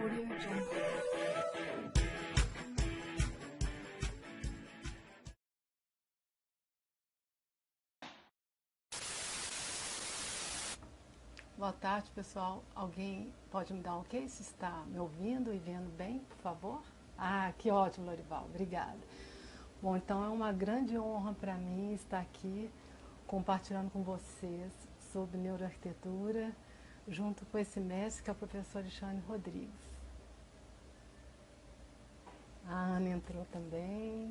Audio Jungle. Boa tarde, pessoal. Alguém pode me dar um ok se está me ouvindo e vendo bem, por favor? Ah, que ótimo, Lorival. Obrigada. Bom, então é uma grande honra para mim estar aqui compartilhando com vocês sobre neuroarquitetura, junto com esse mestre que é o professor Alexandre Rodrigues. A Ana entrou também.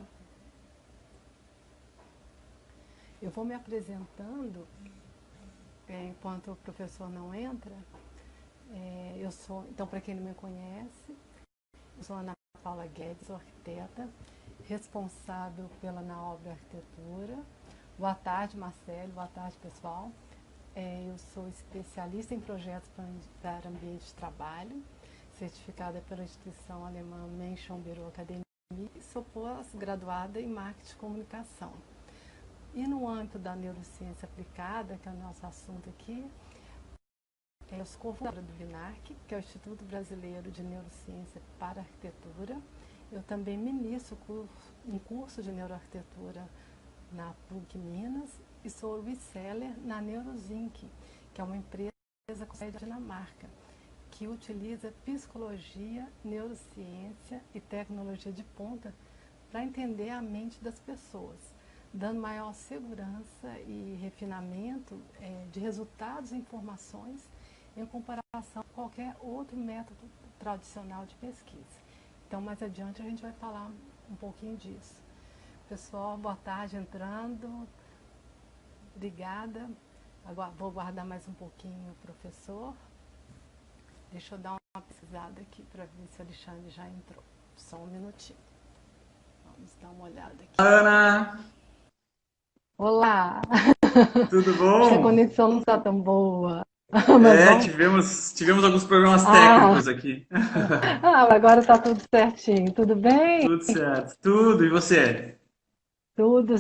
Eu vou me apresentando enquanto o professor não entra. Então, para quem não me conhece, eu sou Ana Paula Guedes, sou arquiteta, responsável pela Na Obra Arquitetura. Boa tarde, Marcelo. Boa tarde, pessoal. Eu sou especialista em projetos para ambiente de trabalho, certificada pela instituição alemã Mention Bureau Academia, e sou pós-graduada em marketing e comunicação. E no âmbito da neurociência aplicada, que é o nosso assunto aqui, eu sou cofundadora do BINARC, que é o Instituto Brasileiro de Neurociência para Arquitetura. Eu também ministro um curso de neuroarquitetura na PUC Minas e sou reseller na Neurozinc, que é uma empresa com sede na Dinamarca, que utiliza psicologia, neurociência e tecnologia de ponta para entender a mente das pessoas, dando maior segurança e refinamento de resultados e informações em comparação com qualquer outro método tradicional de pesquisa. Então, mais adiante, a gente vai falar um pouquinho disso. Pessoal, boa tarde entrando. Obrigada. Agora, vou guardar mais um pouquinho o professor. Deixa eu dar uma pesquisada aqui para ver se o Alexandre já entrou. Só um minutinho. Vamos dar uma olhada aqui. Ana! Olá! Tudo Acho que a bom? conexão não está tão boa. Mas vamos... Tivemos alguns problemas Ah, técnicos aqui. agora está tudo certinho. Tudo bem? Tudo certo. Tudo, e você? Tudo.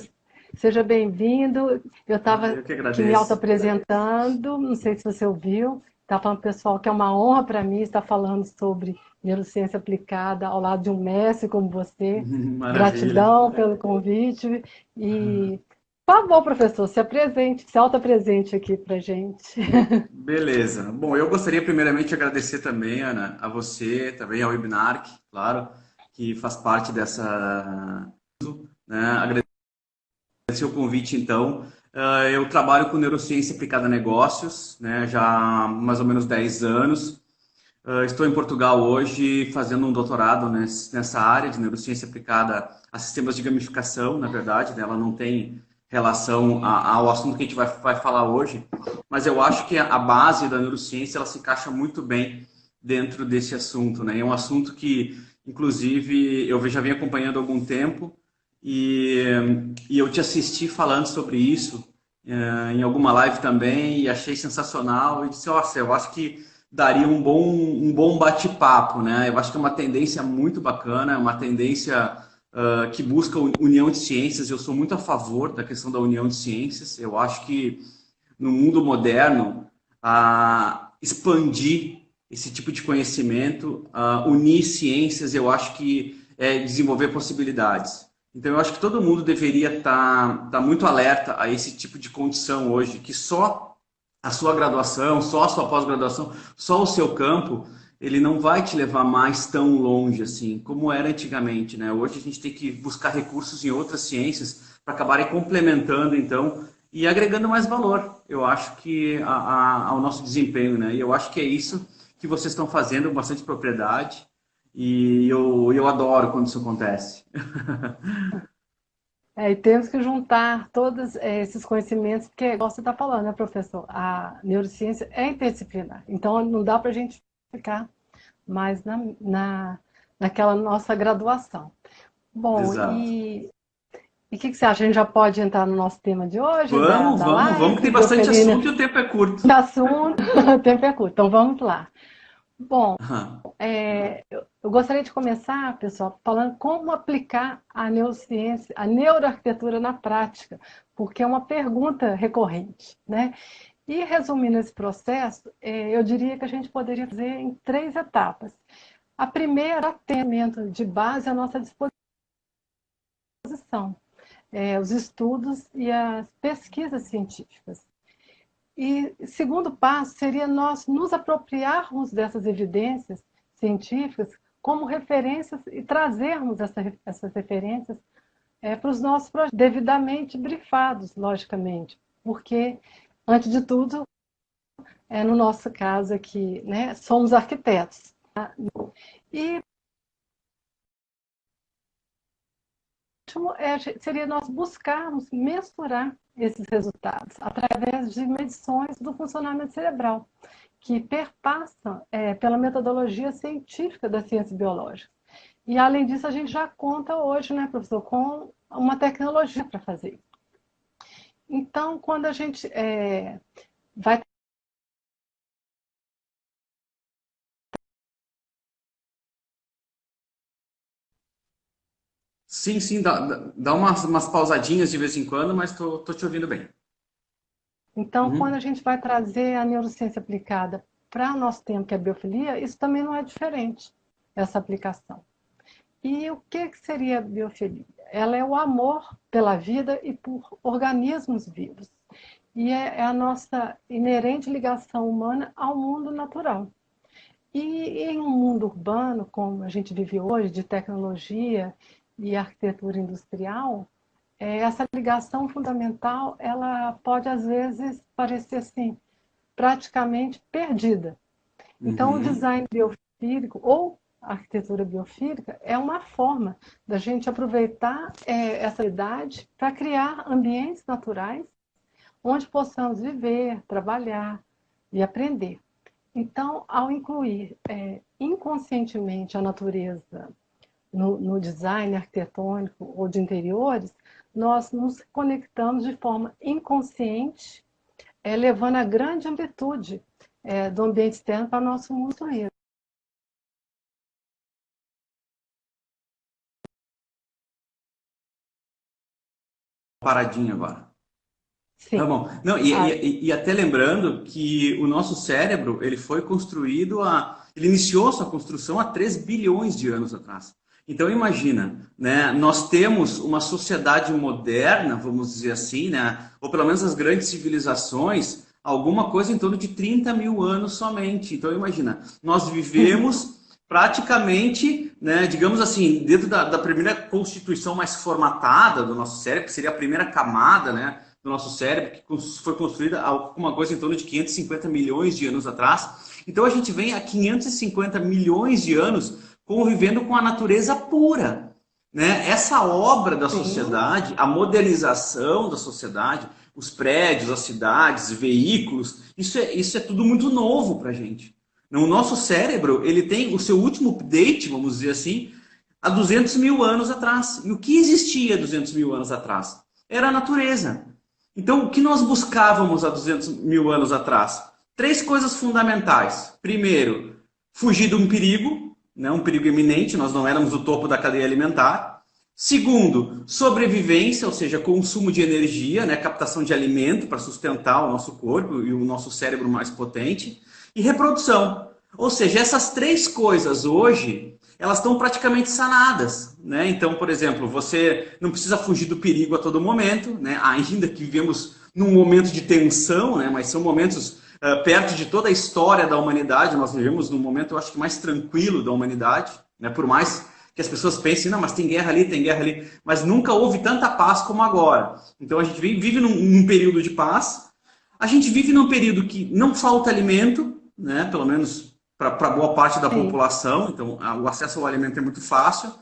Seja bem-vindo. Eu Ah, estava eu que aqui me agradeço. auto-apresentando, não sei se você ouviu. Estava falando, pessoal, que é uma honra para mim estar falando sobre neurociência aplicada ao lado de um mestre como você. Maravilha. Gratidão pelo convite. E, por favor, professor, se apresente, se auto-apresente aqui para a gente. Beleza. Bom, eu gostaria primeiramente de agradecer também, Ana, a você, também ao Webinark, claro, que faz parte dessa, né? Agradecer o convite, então. Eu trabalho com neurociência aplicada a negócios, né, já há mais ou menos 10 anos. Estou em Portugal hoje fazendo um doutorado nessa área de neurociência aplicada a sistemas de gamificação, na verdade, né? Ela não tem relação ao assunto que a gente vai falar hoje, mas eu acho que a base da neurociência ela se encaixa muito bem dentro desse assunto, né? É um assunto que, inclusive, eu já venho acompanhando há algum tempo e, e eu te assisti falando sobre isso em alguma live também e achei sensacional e disse, nossa, eu acho que daria um bom bate-papo, né? Eu acho que é uma tendência muito bacana, é uma tendência que busca união de ciências. Eu sou muito a favor da questão da união de ciências. Eu acho que no mundo moderno, expandir esse tipo de conhecimento, unir ciências, eu acho que é desenvolver possibilidades. Então, eu acho que todo mundo deveria estar muito alerta a esse tipo de condição hoje, que só a sua graduação, só a sua pós-graduação, só o seu campo, ele não vai te levar mais tão longe assim, como era antigamente, né? Hoje a gente tem que buscar recursos em outras ciências para acabarem complementando, então, e agregando mais valor, eu acho que ao nosso desempenho, né? E eu acho que é isso que vocês estão fazendo com bastante propriedade, e eu adoro quando isso acontece. E temos que juntar todos esses conhecimentos, porque, igual você está falando, né, professor? A neurociência é interdisciplinar, então não dá para a gente ficar mais naquela nossa graduação. Bom, Exato. e o que você acha? A gente já pode entrar no nosso tema de hoje, Vamos, da vamos, vamos, que tem live, bastante Jofelina? assunto e o tempo é curto. De assunto, o tempo é curto, então vamos lá. Bom, Aham. eu gostaria de começar, pessoal, falando como aplicar a neurociência, a neuroarquitetura na prática, porque é uma pergunta recorrente, né? E resumindo esse processo, eu diria que a gente poderia fazer em 3 etapas. A primeira, atendimento de base à nossa disposição, os estudos e as pesquisas científicas. E segundo passo seria nós nos apropriarmos dessas evidências científicas como referências e trazermos essas referências para os nossos projetos, devidamente brifados, logicamente, porque, antes de tudo, no nosso caso aqui, né, somos arquitetos. Tá? E seria nós buscarmos mensurar esses resultados através de medições do funcionamento cerebral, que perpassam pela metodologia científica das ciências biológicas. E, além disso, a gente já conta hoje, né, professor, com uma tecnologia para fazer. Então, quando a gente vai... Sim, sim, dá umas pausadinhas de vez em quando, mas tô te ouvindo bem. Então, quando Uhum. a gente vai trazer a neurociência aplicada para o nosso tempo, que é a biofilia, isso também não é diferente, essa aplicação. E o que seria a biofilia? Ela é o amor pela vida e por organismos vivos. E é a nossa inerente ligação humana ao mundo natural. E em um mundo urbano, como a gente vive hoje, de tecnologia e arquitetura industrial, essa ligação fundamental, ela pode às vezes parecer assim, praticamente perdida. Então, o Uhum. design biofílico ou a arquitetura biofílica é uma forma da gente aproveitar essa idade para criar ambientes naturais onde possamos viver, trabalhar e aprender. Então, ao incluir inconscientemente a natureza no design arquitetônico ou de interiores, nós nos conectamos de forma inconsciente, levando a grande amplitude do ambiente externo para o nosso mundo mesmo. Paradinha agora. Tá Sim. bom. Não, Ah, e até lembrando que o nosso cérebro, ele foi construído ele iniciou sua construção há 3 bilhões de anos atrás. Então imagina, né, nós temos uma sociedade moderna, vamos dizer assim, né, ou pelo menos as grandes civilizações, alguma coisa em torno de 30 mil anos somente. Então imagina, nós vivemos praticamente, né, digamos assim, dentro da primeira constituição mais formatada do nosso cérebro, que seria a primeira camada, né, do nosso cérebro, que foi construída alguma coisa em torno de 550 milhões de anos atrás. Então a gente vem há 550 milhões de anos convivendo com a natureza pura. Né? Essa obra da sim, sociedade, a modernização da sociedade, os prédios, as cidades, veículos, isso é tudo muito novo para a gente. O nosso cérebro ele tem o seu último update, vamos dizer assim, há 200 mil anos atrás. E o que existia 200 mil anos atrás? Era a natureza. Então, o que nós buscávamos há 200 mil anos atrás? 3 coisas fundamentais. Primeiro, fugir de um perigo, né, um perigo iminente, nós não éramos o topo da cadeia alimentar. Segundo, sobrevivência, ou seja, consumo de energia, né, captação de alimento para sustentar o nosso corpo e o nosso cérebro mais potente. E reprodução. Ou seja, essas 3 coisas hoje, elas estão praticamente sanadas. Né? Então, por exemplo, você não precisa fugir do perigo a todo momento, né? Ainda que vivemos num momento de tensão, né? Mas são momentos perto de toda a história da humanidade, nós vivemos num momento, eu acho que mais tranquilo da humanidade, né? Por mais que as pessoas pensem, não, mas tem guerra ali, mas nunca houve tanta paz como agora. Então a gente vive num período de paz, a gente vive num período que não falta alimento, né? Pelo menos para boa parte da sim. população, então o acesso ao alimento é muito fácil.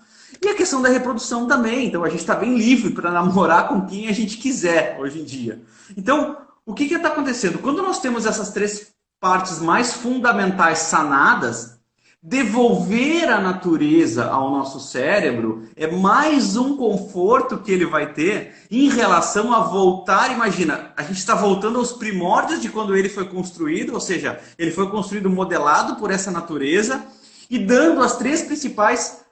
E a questão da reprodução também, então a gente está bem livre para namorar com quem a gente quiser hoje em dia. Então, o que está acontecendo? Quando nós temos essas 3 partes mais fundamentais sanadas, devolver a natureza ao nosso cérebro é mais um conforto que ele vai ter em relação a voltar. Imagina, a gente está voltando aos primórdios de quando ele foi construído, ou seja, ele foi construído modelado por essa natureza e dando as 3 principais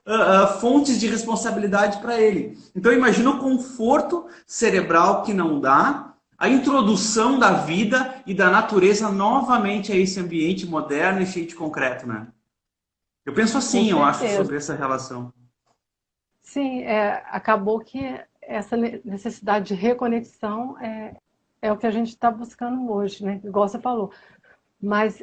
fontes de responsabilidade para ele. Então imagina o conforto cerebral que não dá a introdução da vida e da natureza novamente a esse ambiente moderno e cheio de concreto, né? Eu penso Com assim, eu acho, certeza. sobre essa relação. Sim, acabou que essa necessidade de reconexão é o que a gente está buscando hoje, né? Igual você falou. Mas,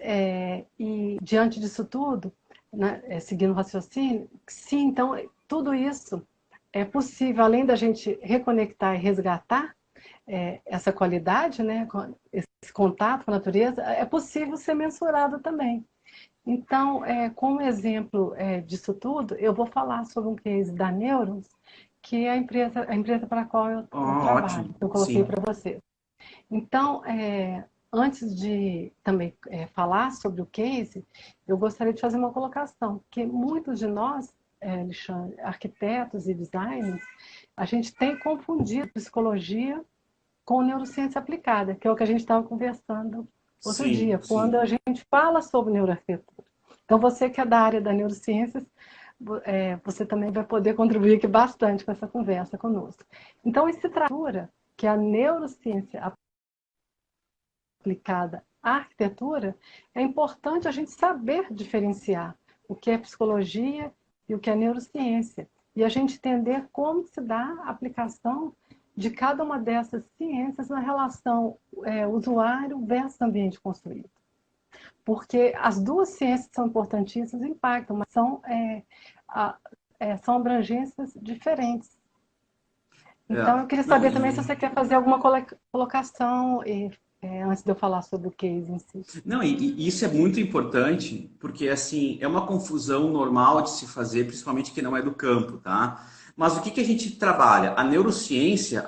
e diante disso tudo, né, seguindo o raciocínio, sim, então, tudo isso é possível, além da gente reconectar e resgatar essa qualidade, né, esse contato com a natureza, é possível ser mensurado também. Então, como exemplo disso tudo, eu vou falar sobre um case da Neurons, que é a empresa para a qual eu Oh, trabalho, ótimo, que eu coloquei sim. para você. Então, antes de também falar sobre o case, eu gostaria de fazer uma colocação, que muitos de nós, Alexandre, arquitetos e designers, a gente tem confundido psicologia com neurociência aplicada, que é o que a gente estava conversando outro Sim, dia, quando sim. a gente fala sobre neuroarquitetura. Então, você que é da área da neurociências, você também vai poder contribuir aqui bastante com essa conversa conosco. Então, isso se trata que a neurociência aplicada à arquitetura, é importante a gente saber diferenciar o que é psicologia e o que é neurociência. E a gente entender como se dá a aplicação de cada uma dessas ciências na relação usuário versus ambiente construído. Porque as duas ciências são importantíssimas, impactam, mas são abrangências diferentes. Então, É. eu queria Não, saber também se você quer fazer alguma colocação antes de eu falar sobre o case em si. não, e isso é muito importante, porque assim, é uma confusão normal de se fazer, principalmente que não é do campo, tá? Mas o que que a gente trabalha? A neurociência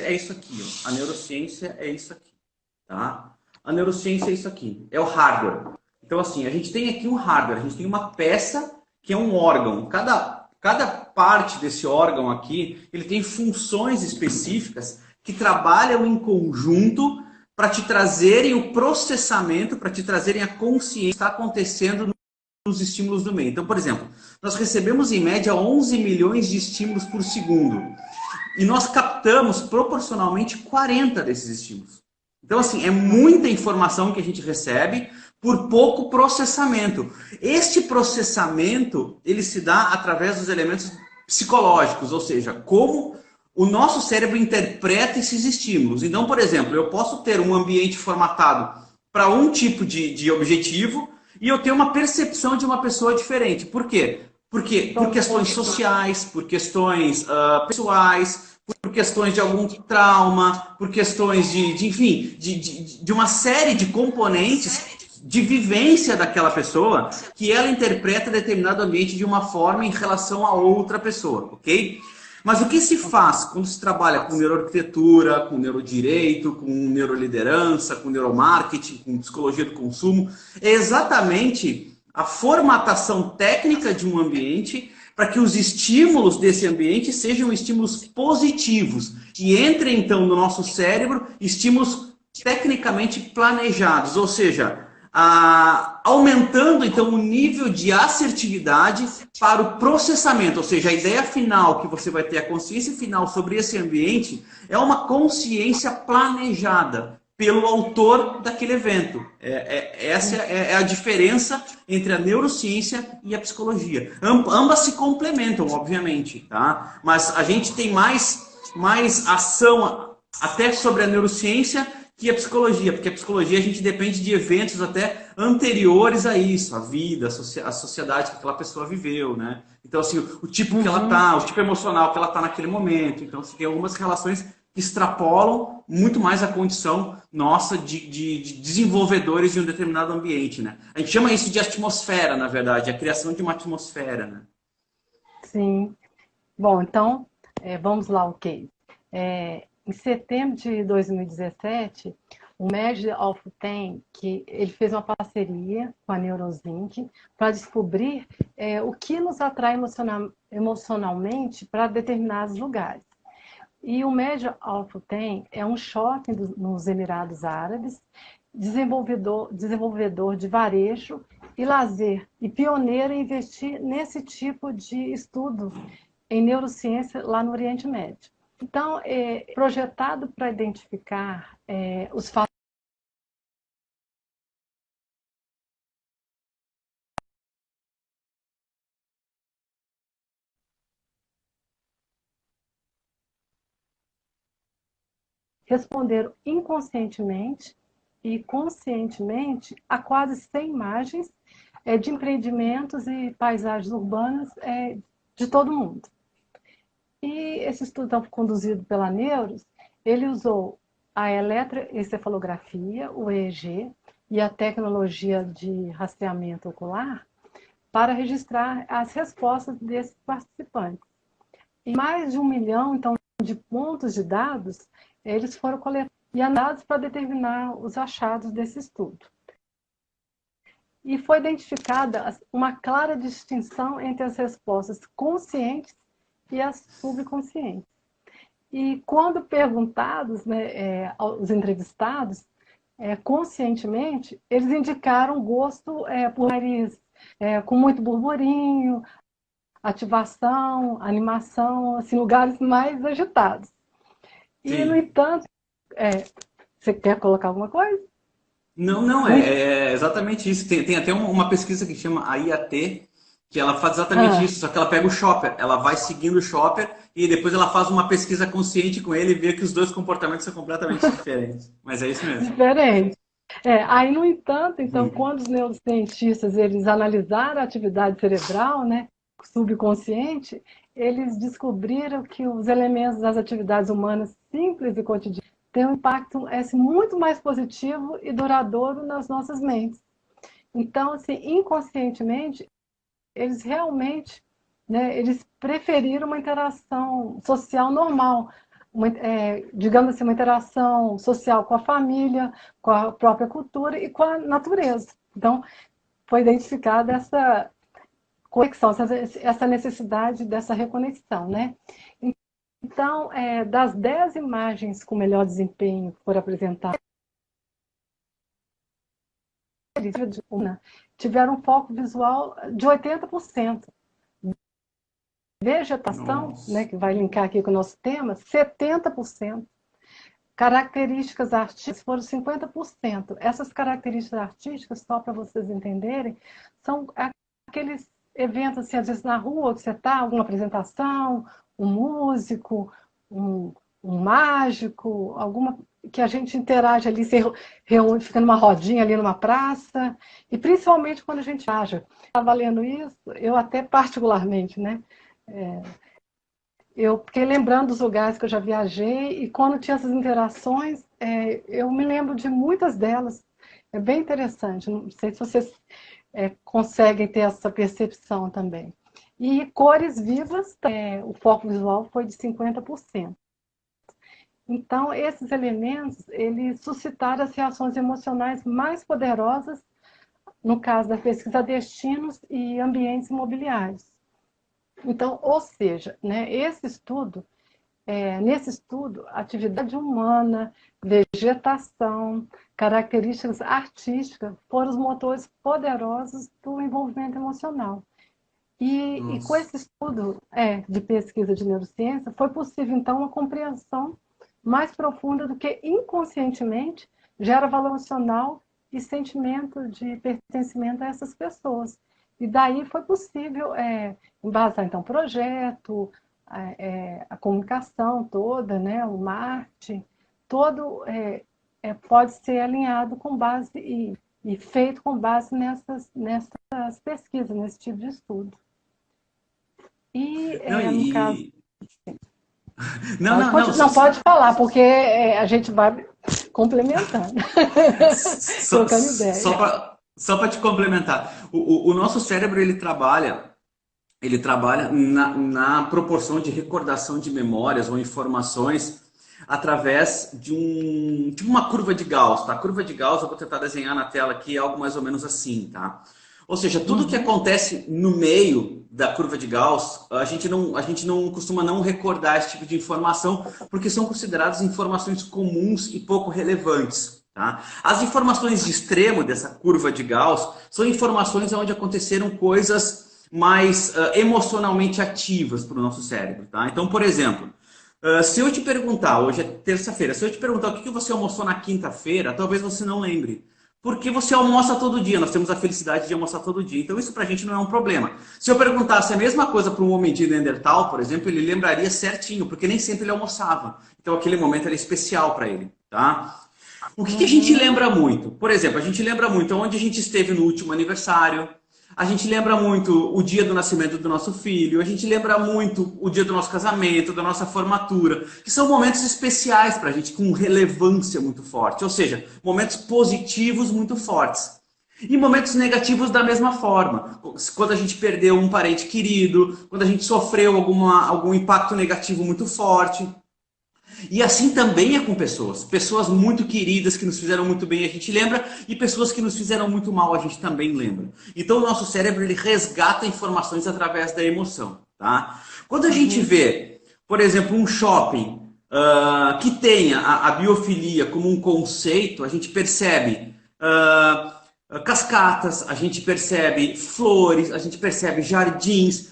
é isso aqui, ó. A neurociência é isso aqui, tá? A neurociência é isso aqui, é o hardware. Então, assim, a gente tem aqui um hardware, a gente tem uma peça que é um órgão. Cada parte desse órgão aqui, ele tem funções específicas que trabalham em conjunto para te trazerem o processamento, para te trazerem a consciência que está acontecendo nos estímulos do meio. Então, por exemplo, nós recebemos em média 11 milhões de estímulos por segundo e nós captamos proporcionalmente 40 desses estímulos. Então, assim, é muita informação que a gente recebe por pouco processamento. Este processamento, ele se dá através dos elementos psicológicos, ou seja, como o nosso cérebro interpreta esses estímulos. Então, por exemplo, eu posso ter um ambiente formatado para um tipo de objetivo e eu ter uma percepção de uma pessoa diferente. Por quê? Porque por questões sociais, por questões pessoais, por questões de algum trauma, por questões enfim, de uma série de componentes de vivência daquela pessoa que ela interpreta determinado ambiente de uma forma em relação a outra pessoa, ok? Mas o que se faz quando se trabalha com neuroarquitetura, com neurodireito, com neuroliderança, com neuromarketing, com psicologia do consumo, é exatamente a formatação técnica de um ambiente para que os estímulos desse ambiente sejam estímulos positivos e entrem então no nosso cérebro estímulos tecnicamente planejados, ou seja, aumentando então o nível de assertividade para o processamento, ou seja, a ideia final que você vai ter, a consciência final sobre esse ambiente é uma consciência planejada pelo autor daquele evento. Essa é a diferença entre a neurociência e a psicologia. Ambas se complementam, obviamente, tá? Mas a gente tem mais ação até sobre a neurociência que a psicologia, porque a psicologia a gente depende de eventos até anteriores a isso, a vida, a sociedade que aquela pessoa viveu, né? Então, assim, o tipo que ela tá, o tipo emocional que ela tá naquele momento. Então, assim, tem algumas relações que extrapolam muito mais a condição nossa de desenvolvedores de um determinado ambiente, né? A gente chama isso de atmosfera, na verdade, a criação de uma atmosfera, né? Sim. Bom, então, vamos lá, ok. Em setembro de 2017, o Magic of Ten, que ele fez uma parceria com a Neurozinc para descobrir o que nos atrai emocionalmente para determinados lugares. E o Magic of Ten é um shopping nos Emirados Árabes, desenvolvedor de varejo e lazer, e pioneiro em investir nesse tipo de estudo em neurociência lá no Oriente Médio. Então, projetado para identificar os fatores responderam inconscientemente e conscientemente a quase 100 imagens de empreendimentos e paisagens urbanas de todo mundo. E esse estudo conduzido pela Neuros, ele usou a eletroencefalografia, o EEG, e a tecnologia de rastreamento ocular para registrar as respostas desses participantes. E mais de 1 milhão, então, de pontos de dados, eles foram coletados e analisados para determinar os achados desse estudo. E foi identificada uma clara distinção entre as respostas conscientes e as subconscientes. E quando perguntados, né, aos entrevistados, conscientemente, eles indicaram gosto por nariz, com muito burburinho, ativação, animação, assim, lugares mais agitados. E, Sim. no entanto, você quer colocar alguma coisa? Não, não, é exatamente isso. Tem até uma pesquisa que chama a IAT, que ela faz exatamente isso, só que ela pega o shopper, ela vai seguindo o shopper e depois ela faz uma pesquisa consciente com ele e vê que os dois comportamentos são completamente diferentes. Mas é isso mesmo. Diferente. Aí, no entanto, então, quando os neurocientistas eles analisaram a atividade cerebral, né, subconsciente, eles descobriram que os elementos das atividades humanas simples e cotidianas têm um impacto muito mais positivo e duradouro nas nossas mentes. Então, assim, inconscientemente, eles realmente, né, eles preferiram uma interação social normal, digamos assim, uma interação social com a família, com a própria cultura e com a natureza. Então, foi identificada essa conexão, essa necessidade dessa reconexão, né? Então, das 10 imagens com melhor desempenho que foram apresentadas, tiveram um foco visual de 80%. Vegetação, né, que vai linkar aqui com o nosso tema, 70%. Características artísticas foram 50%. Essas características artísticas, só para vocês entenderem, são aqueles eventos, assim, às vezes na rua, que você está, alguma apresentação, um músico, um mágico, alguma que a gente interage ali, se reúne, fica numa rodinha ali numa praça, e principalmente quando a gente viaja. Estava lendo isso, eu até particularmente, né? Eu fiquei lembrando dos lugares que eu já viajei, e quando tinha essas interações, eu me lembro de muitas delas. É bem interessante, não sei se vocês conseguem ter essa percepção também. E cores vivas, o foco visual foi de 50%. Então, esses elementos, eles suscitaram as reações emocionais mais poderosas, no caso da pesquisa, destinos e ambientes imobiliários. Então, ou seja, né, nesse estudo, atividade humana, vegetação, características artísticas foram os motores poderosos do envolvimento emocional. E com esse estudo de pesquisa de neurociência, foi possível, então, uma compreensão mais profunda do que inconscientemente gera valor emocional e sentimento de pertencimento a essas pessoas. E daí foi possível embasar, então, o projeto, a comunicação toda, né, o marketing, todo pode ser alinhado com base e feito com base nessas pesquisas, nesse tipo de estudo. No caso... Não, pode falar, porque a gente vai complementando. Trocando ideia. Só para te complementar, o nosso cérebro ele trabalha na proporção de recordação de memórias ou informações através de uma curva de Gauss. Tá? A curva de Gauss, eu vou tentar desenhar na tela aqui, é algo mais ou menos assim, tá? Ou seja, tudo que acontece no meio da curva de Gauss, a gente não costuma não recordar esse tipo de informação, porque são consideradas informações comuns e pouco relevantes. Tá? As informações de extremo dessa curva de Gauss são informações onde aconteceram coisas mais emocionalmente ativas para o nosso cérebro. Tá? Então, por exemplo, se eu te perguntar, hoje é terça-feira, se eu te perguntar o que você almoçou na quinta-feira, talvez você não lembre. porque você almoça todo dia, nós temos a felicidade de almoçar todo dia. Então isso pra gente não é um problema. Se eu perguntasse a mesma coisa para um homem de Neandertal, por exemplo, ele lembraria certinho, porque nem sempre ele almoçava. Então aquele momento era especial para ele, tá? O que a gente Uhum. lembra muito? Por exemplo, a gente lembra muito onde a gente esteve no último aniversário, a gente lembra muito o dia do nascimento do nosso filho, a gente lembra muito o dia do nosso casamento, da nossa formatura, que são momentos especiais para a gente, com relevância muito forte, ou seja, momentos positivos muito fortes. E momentos negativos da mesma forma. Quando a gente perdeu um parente querido, quando a gente sofreu algum impacto negativo muito forte. E assim também é com pessoas. Pessoas muito queridas que nos fizeram muito bem, a gente lembra, e pessoas que nos fizeram muito mal, a gente também lembra. Então o nosso cérebro ele resgata informações através da emoção. Tá? Quando a gente Uhum. vê, por exemplo, um shopping que tenha a biofilia como um conceito, a gente percebe cascatas, a gente percebe flores, a gente percebe jardins,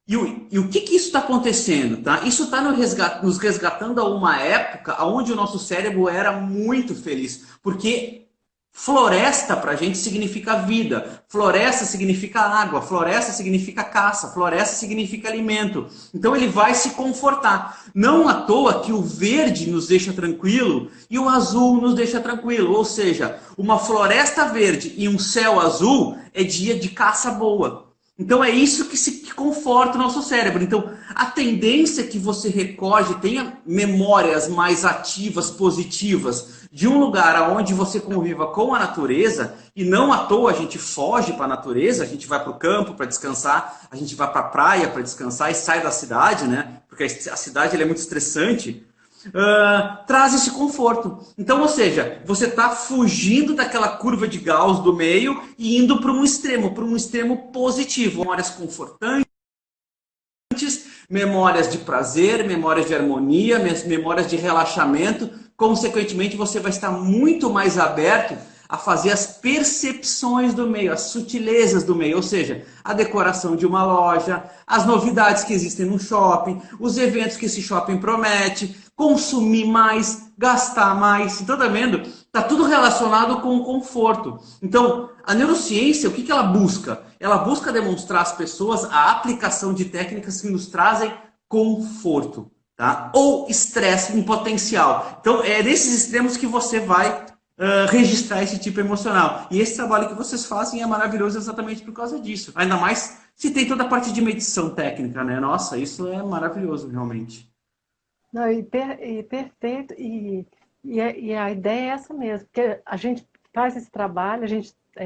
e o que, que isso está acontecendo? Tá? Isso está nos resgatando a uma época onde o nosso cérebro era muito feliz. Porque floresta para a gente significa vida, floresta significa água, floresta significa caça, floresta significa alimento. Então ele vai se confortar. Não à toa que o verde nos deixa tranquilo e o azul nos deixa tranquilo. Ou seja, uma floresta verde e um céu azul é dia de caça boa. Então é isso que conforta o nosso cérebro. Então a tendência é que você recorde, tenha memórias mais ativas, positivas, de um lugar onde você conviva com a natureza, e não à toa a gente foge para a natureza, a gente vai para o campo para descansar, a gente vai para a praia para descansar e sai da cidade, né? Porque a cidade ela é muito estressante. Traz esse conforto. Então, ou seja, você está fugindo daquela curva de Gauss do meio e indo para um extremo positivo. Memórias confortantes, memórias de prazer, memórias de harmonia, memórias de relaxamento. Consequentemente, você vai estar muito mais aberto a fazer as percepções do meio, as sutilezas do meio, ou seja, a decoração de uma loja, as novidades que existem no shopping, os eventos que esse shopping promete, consumir mais, gastar mais. Então, tá vendo? Tá tudo relacionado com o conforto. Então, a neurociência, o que ela busca? Ela busca demonstrar às pessoas a aplicação de técnicas que nos trazem conforto, tá? Ou estresse em potencial. Então, é nesses extremos que você vai registrar esse tipo emocional. E esse trabalho que vocês fazem é maravilhoso exatamente por causa disso. Ainda mais se tem toda a parte de medição técnica, né? Nossa, isso é maravilhoso, realmente. Não, e perfeito, e a ideia é essa mesmo, porque a gente faz esse trabalho,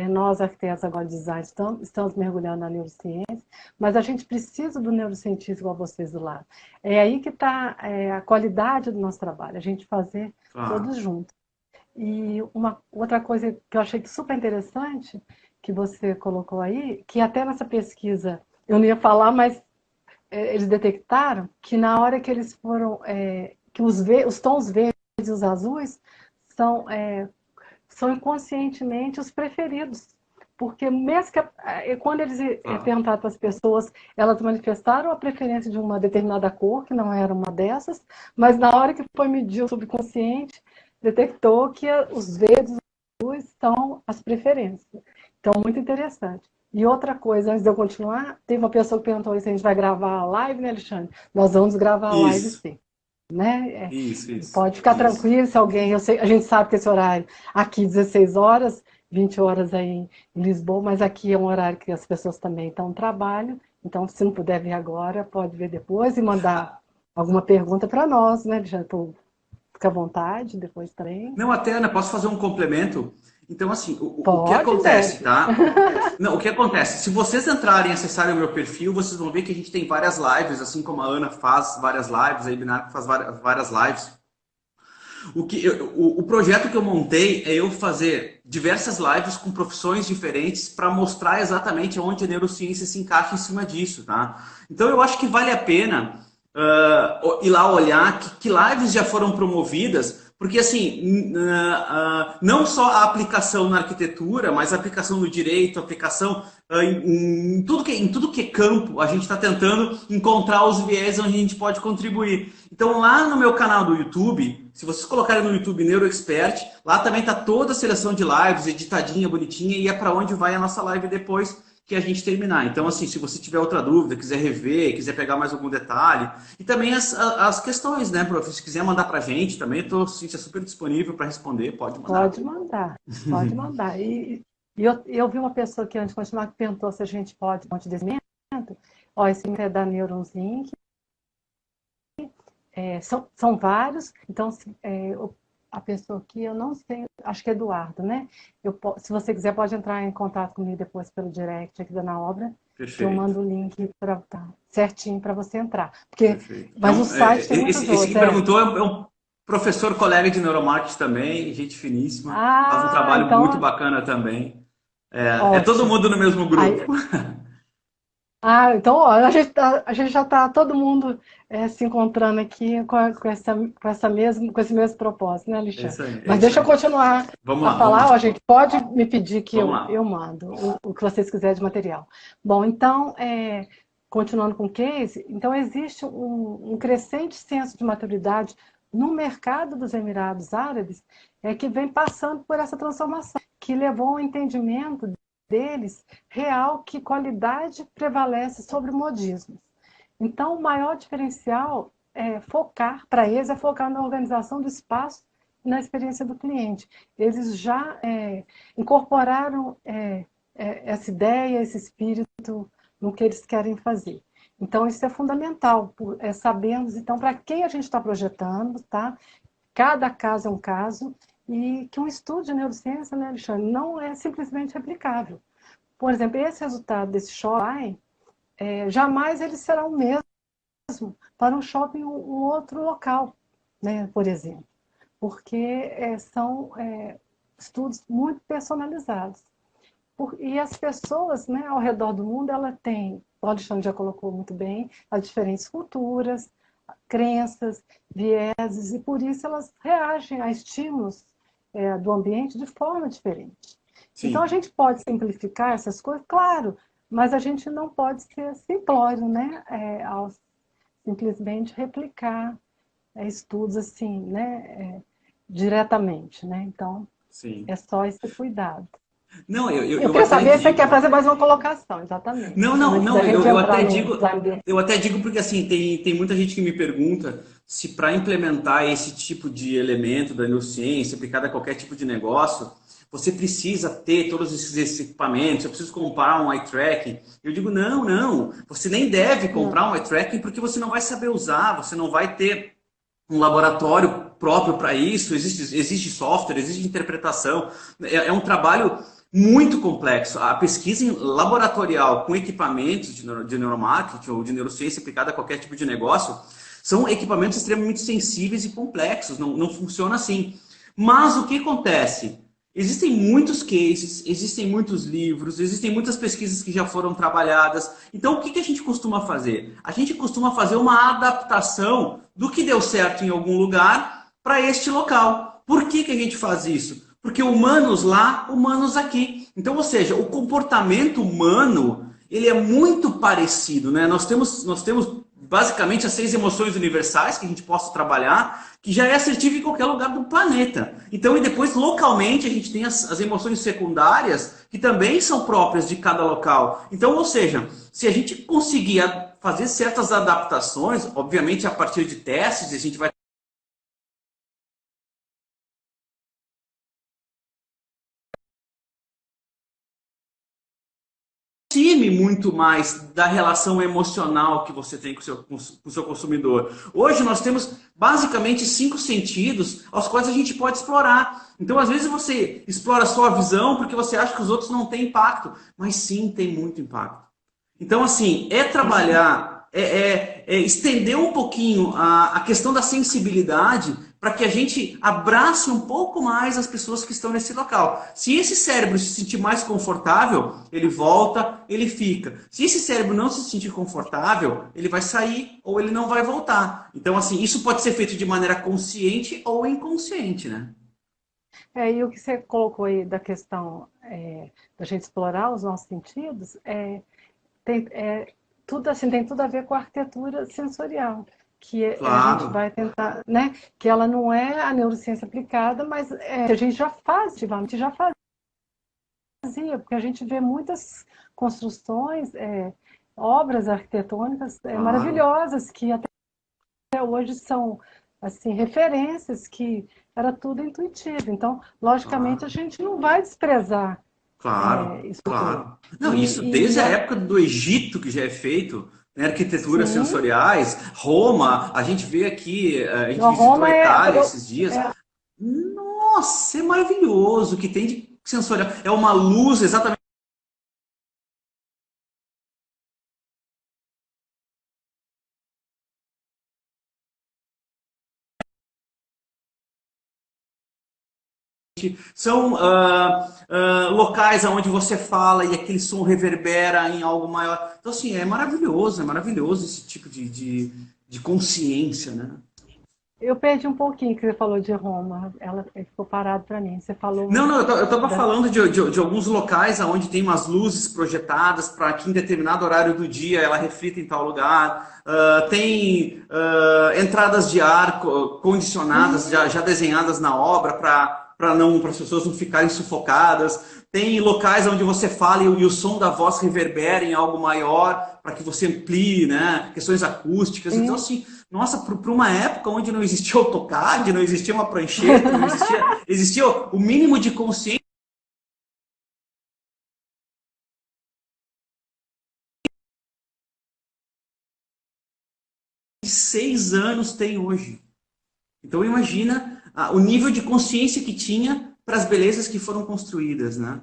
nós arquitetos agora de design estamos mergulhando na neurociência, mas a gente precisa do neurocientista igual vocês do lado. É aí que está a qualidade do nosso trabalho, a gente fazer Claro. todos juntos. E uma outra coisa que eu achei super interessante, que você colocou aí, que até nessa pesquisa, eu não ia falar, mas eles detectaram que na hora que eles foram, que os tons verdes e os azuis são inconscientemente os preferidos. Porque mesmo que, quando eles Claro. perguntaram para as pessoas, elas manifestaram a preferência de uma determinada cor, que não era uma dessas, mas na hora que foi medir o subconsciente, detectou que os verdes e os azuis são as preferências. Então, muito interessante. E outra coisa, antes de eu continuar, teve uma pessoa que perguntou se a gente vai gravar a live, né, Alexandre? Nós vamos gravar a live Isso, sim. Né? isso, isso, Pode ficar isso. tranquilo se alguém. A gente sabe que esse horário aqui 16 horas, 20 horas aí em Lisboa, mas aqui é um horário que as pessoas também estão no trabalho. Então, se não puder ver agora, pode ver depois e mandar alguma pergunta para nós, né? Já fica à vontade depois também. Não, até, Ana, posso fazer um complemento? Então, assim, o que Pode, acontece, deve. tá? Não, o que acontece? Se vocês entrarem e acessarem o meu perfil, vocês vão ver que a gente tem várias lives, assim como a Ana faz várias lives, a Ibinar faz várias lives. O projeto que eu montei é eu fazer diversas lives com profissões diferentes para mostrar exatamente onde a neurociência se encaixa em cima disso, tá? Então eu acho que vale a pena ir lá olhar que lives já foram promovidas Porque, assim, não só a aplicação na arquitetura, mas a aplicação no direito, a aplicação em tudo que é campo, a gente está tentando encontrar os viés onde a gente pode contribuir. Então, lá no meu canal do YouTube, se vocês colocarem no YouTube NeuroExpert, lá também está toda a seleção de lives, editadinha, bonitinha, e é para onde vai a nossa live depois que a gente terminar. Então, assim, se você tiver outra dúvida, quiser rever, quiser pegar mais algum detalhe, e também as questões, né, prof? Se quiser mandar para a gente também, estou super disponível para responder, pode mandar. Pode mandar, pode mandar. E eu vi uma pessoa que, antes de continuar, que perguntou se a gente pode um monte de desenvolvimento. Ó, esse link é da Neurons Inc. São vários, então a pessoa aqui, eu não sei, acho que é Eduardo, né? Se você quiser, pode entrar em contato comigo depois pelo direct aqui da Na Obra. Perfeito. Que eu mando o link certinho para você entrar. Mas então, o site tem muitos outros. Esse que perguntou é um professor colega de neuromarketing também, gente finíssima. Faz um trabalho então, muito bacana também. É todo mundo no mesmo grupo. Então ó, a gente já está todo mundo se encontrando aqui com esse mesmo propósito, né, Alexandre? Mas deixa eu continuar a falar. Ó, a gente pode me pedir que eu mando o que vocês quiserem de material. Bom, então, continuando com o case, então existe um crescente senso de maturidade no mercado dos Emirados Árabes que vem passando por essa transformação, que levou ao entendimento deles real que qualidade prevalece sobre modismos. Então, o maior diferencial para eles é focar na organização do espaço e na experiência do cliente. Eles já incorporaram essa ideia, esse espírito no que eles querem fazer. Então, isso é fundamental, sabermos, então, para quem a gente está projetando, tá? Cada caso é um caso, e que um estudo de neurociência, né, Alexandre, não é simplesmente replicável. Por exemplo, esse resultado desse shopping, jamais ele será o mesmo para um shopping ou um outro local, né, por exemplo. Porque são estudos muito personalizados. E as pessoas, né, ao redor do mundo, ela tem, o Alexandre já colocou muito bem, as diferentes culturas, crenças, vieses, e por isso elas reagem a estímulos do ambiente de forma diferente. Sim. Então a gente pode simplificar essas coisas, claro, mas a gente não pode ser simplório, né, ao simplesmente replicar estudos assim, né, diretamente, né? Então, sim, é só esse cuidado. Não, eu quero saber se você quer fazer mais uma colocação, exatamente. Não, eu até digo porque assim, tem muita gente que me pergunta se para implementar esse tipo de elemento da neurociência aplicado a qualquer tipo de negócio, você precisa ter todos esses equipamentos, eu preciso comprar um eye tracking. Eu digo, não, você nem deve comprar um eye tracking porque você não vai saber usar, você não vai ter um laboratório próprio para isso, existe software, existe interpretação, é um trabalho muito complexo. A pesquisa laboratorial com equipamentos de neuromarketing ou de neurociência aplicada a qualquer tipo de negócio são equipamentos extremamente sensíveis e complexos, não funciona assim. Mas o que acontece? Existem muitos cases, existem muitos livros, existem muitas pesquisas que já foram trabalhadas. Então, o que a gente costuma fazer? A gente costuma fazer uma adaptação do que deu certo em algum lugar para este local. Por que a gente faz isso? Porque humanos lá, humanos aqui. Então, ou seja, o comportamento humano, ele é muito parecido, né? Nós temos basicamente as 6 emoções universais que a gente possa trabalhar, que já é assertivo em qualquer lugar do planeta. Então, e depois, localmente, a gente tem as emoções secundárias, que também são próprias de cada local. Então, ou seja, se a gente conseguir fazer certas adaptações, obviamente a partir de testes, a gente vai muito mais da relação emocional que você tem com o seu consumidor. Hoje nós temos basicamente 5 sentidos aos quais a gente pode explorar. Então, às vezes você explora só a visão porque você acha que os outros não têm impacto, mas sim, tem muito impacto. Então, assim, trabalhar, estender um pouquinho a questão da sensibilidade para que a gente abrace um pouco mais as pessoas que estão nesse local. Se esse cérebro se sentir mais confortável, ele volta, ele fica. Se esse cérebro não se sentir confortável, ele vai sair ou ele não vai voltar. Então, assim, isso pode ser feito de maneira consciente ou inconsciente, né? E o que você colocou aí da questão da gente explorar os nossos sentidos, tem, tudo assim, tem tudo a ver com a arquitetura sensorial, que a gente Claro. vai tentar, né? Que ela não é a neurociência aplicada, mas a gente já faz, ativamente já fazia, porque a gente vê muitas construções, obras arquitetônicas Claro. maravilhosas, que até hoje são assim, referências, que era tudo intuitivo. Então, logicamente, a Claro. gente não vai desprezar Claro, isso tudo. claro. Não, isso E desde a época do Egito que já é feito, né, arquiteturas sim, sensoriais, Roma, a gente vê aqui, a gente a visitou Roma a é, Itália esses dias. Nossa, é maravilhoso o que tem de sensorial. É uma luz exatamente 20. São locais onde você fala e aquele som reverbera em algo maior. Então, assim, é maravilhoso esse tipo de consciência, né? eu perdi um pouquinho que você falou de Roma. Ela ficou parado para mim. Você falou Não, não, eu estava da. falando de alguns locais onde tem umas luzes projetadas para que em determinado horário do dia ela reflita em tal lugar. Tem entradas de ar condicionadas, já desenhadas na obra para as pessoas não ficarem sufocadas. Tem locais onde você fala e o som da voz reverbera em algo maior para que você amplie, né? Questões acústicas. Então, Sim. assim, nossa, para uma época onde não existia AutoCAD, não existia uma prancheta, não existia o mínimo de consciência. 6 anos tem hoje. Então imagina o nível de consciência que tinha para as belezas que foram construídas, né?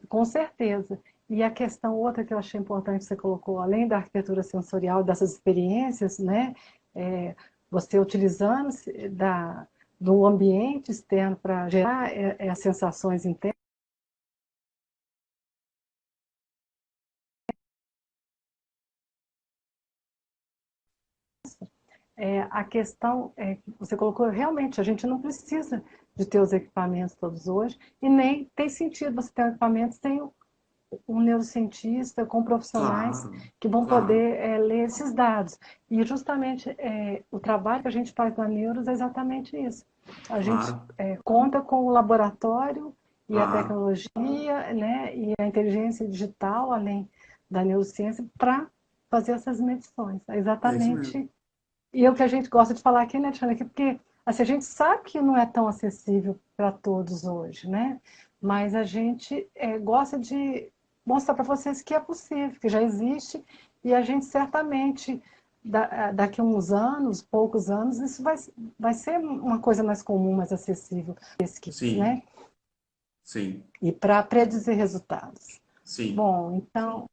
Com certeza. E a questão outra que eu achei importante que você colocou, além da arquitetura sensorial, dessas experiências, né? Você utilizando do ambiente externo para gerar as sensações internas. A questão você colocou, realmente, a gente não precisa de ter os equipamentos todos hoje, e nem tem sentido você ter um equipamento sem um neurocientista, com profissionais Claro, que vão claro, poder ler esses dados. E justamente o trabalho que a gente faz na Neuros é exatamente isso. A gente claro, conta com o laboratório e a claro. tecnologia, né, e a inteligência digital, além da neurociência, para fazer essas medições. É É isso mesmo. exatamente. E é o que a gente gosta de falar aqui, né, Tiana, porque assim, a gente sabe que não é tão acessível para todos hoje, né? Mas a gente gosta de mostrar para vocês que é possível, que já existe, e a gente certamente, daqui a uns anos, poucos anos, isso vai ser uma coisa mais comum, mais acessível, pesquisas, Sim, né? sim, E para predizer resultados. sim. Bom, então,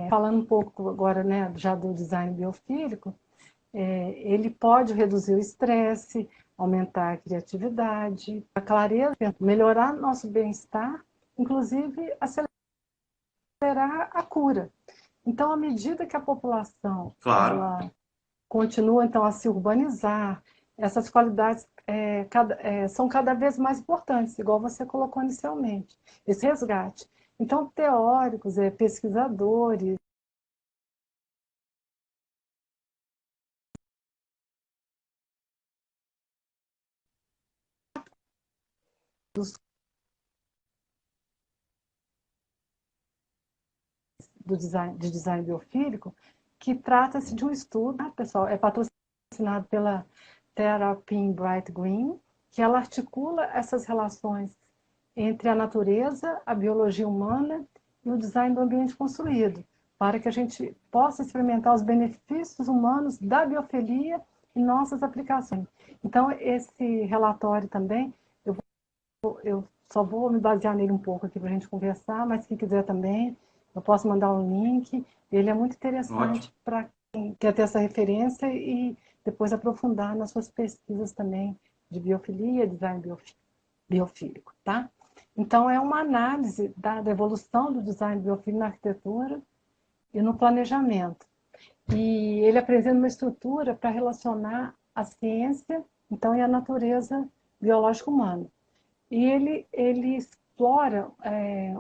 falando um pouco agora, né, já do design biofílico, ele pode reduzir o estresse, aumentar a criatividade, a clareza, melhorar nosso bem-estar, inclusive acelerar a cura. Então, à medida que a população Claro, ela continua então a se urbanizar, essas qualidades são cada vez mais importantes, igual você colocou inicialmente, esse resgate. Então, teóricos, pesquisadores, dos, de design biofílico, que trata-se de um estudo, né, pessoal, é patrocinado pela Terrapin Bright Green, que ela articula essas relações entre a natureza, a biologia humana e o design do ambiente construído, para que a gente possa experimentar os benefícios humanos da biofilia em nossas aplicações. Então, esse relatório também, eu só vou me basear nele um pouco aqui para a gente conversar, mas quem quiser também, eu posso mandar um link. Ele é muito ótimo. interessante para quem quer ter essa referência depois aprofundar nas suas pesquisas também de biofilia, design biofílico, tá? Então, é uma análise da evolução do design biofílico na arquitetura e no planejamento. E ele apresenta uma estrutura para relacionar a ciência, então, e a natureza biológica humana. E ele explora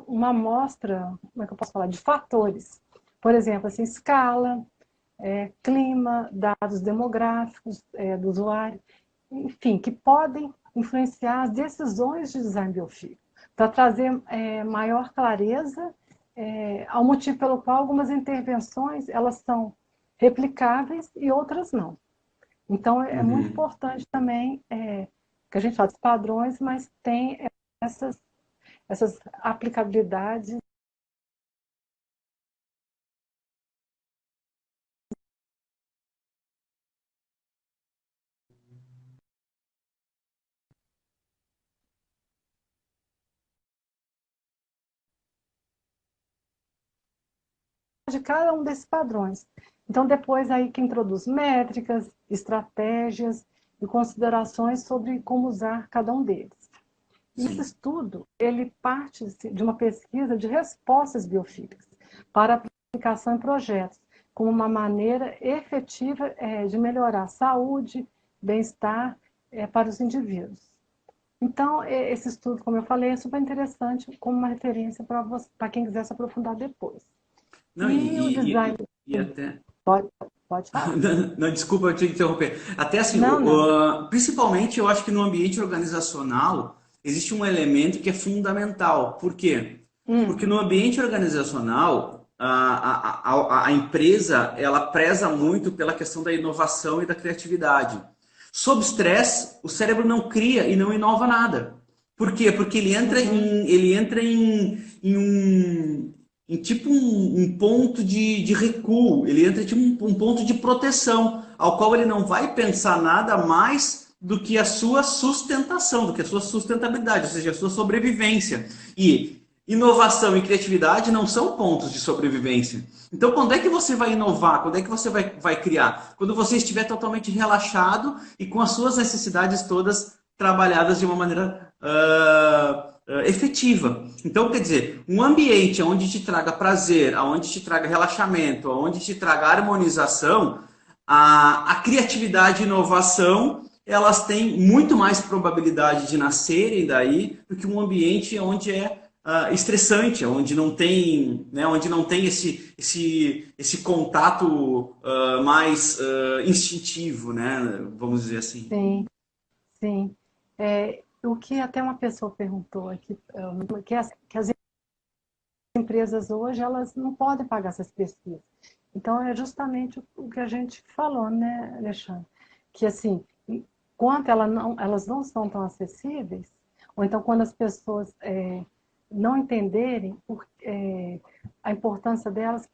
uma amostra, como é que eu posso falar, de fatores. Por exemplo, assim, escala, clima, dados demográficos do usuário, enfim, que podem influenciar as decisões de design biofílico, para trazer maior clareza ao motivo pelo qual algumas intervenções elas são replicáveis e outras não. Então, é muito importante também que a gente fala dos padrões, mas tem essas aplicabilidades. De cada um desses padrões. Então, depois aí que introduz métricas, estratégias e considerações sobre como usar cada um deles. Esse estudo, ele parte de uma pesquisa de respostas biofílicas para aplicação em projetos, como uma maneira efetiva de melhorar a saúde, bem-estar para os indivíduos. Então, esse estudo, como eu falei, é super interessante como uma referência para quem quiser se aprofundar depois. Não, E o design... e até... Pode falar. Não, desculpa eu te interromper. Até assim, Não. principalmente eu acho que no ambiente organizacional existe um elemento que é fundamental. Por quê? Porque no ambiente organizacional a empresa ela preza muito pela questão da inovação e da criatividade. Sob estresse, o cérebro não cria e não inova nada. Por quê? Porque ele entra em tipo um ponto de recuo, ele entra em tipo um ponto de proteção, ao qual ele não vai pensar nada mais do que a sua sustentação, do que a sua sustentabilidade, ou seja, a sua sobrevivência. E inovação e criatividade não são pontos de sobrevivência. Então, quando é que você vai inovar? Quando é que você vai criar? Quando você estiver totalmente relaxado e com as suas necessidades todas trabalhadas de uma maneira efetiva. Então, quer dizer, um ambiente onde te traga prazer, onde te traga relaxamento, onde te traga harmonização, a criatividade e inovação, elas têm muito mais probabilidade de nascerem daí do que um ambiente onde é estressante, onde não tem, né, esse contato mais instintivo, né, vamos dizer assim. Sim, sim. O que até uma pessoa perguntou aqui, que as empresas hoje elas não podem pagar essas pesquisas. Então é justamente o que a gente falou, né, Alexandre? Que assim, enquanto elas não são tão acessíveis, ou então quando as pessoas não entenderem a importância delas,